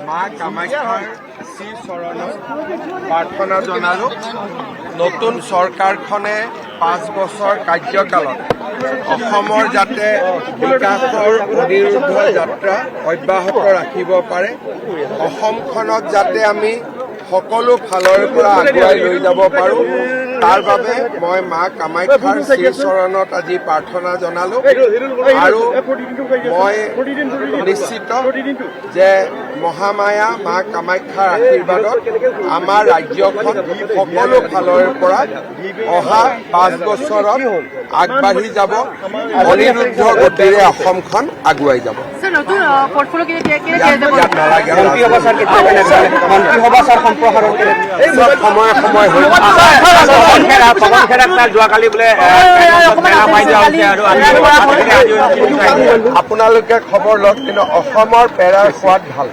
মা কামাখ্যাৰ শ্ৰী চৰণত প্ৰাৰ্থনা জনালোঁ নতুন চৰকাৰখনে 5 বছৰ কাৰ্যকালত অসমৰ যাতে বিকাশৰ অনিৰুদ্ধ যাত্ৰা অব্যাহত ৰাখিব পাৰে অসমখনক যাতে আমি সকলো ফালৰ পৰা আগুৱাই লৈ যাব পাৰোঁ তাৰ বাবে মই মা কামাখ্যাৰ শ্ৰীচৰণত আজি প্ৰাৰ্থনা জনালোঁ আৰু মই নিশ্চিত যে মহামায়া মা কামাখ্যাৰ আশীৰ্বাদত আমাৰ ৰাজ্যখন সকলো ফালৰ পৰা অহা 5 বছৰত আগবাঢ়ি যাব অনিৰুদ্ধ গতিৰে অসমখন আগুৱাই যাব সময়ে সময়ে যোৱাকালি বোলে আপোনালোকে খবৰ লওক কিন্তু অসমৰ পেৰাৰ সোৱাদ ভাল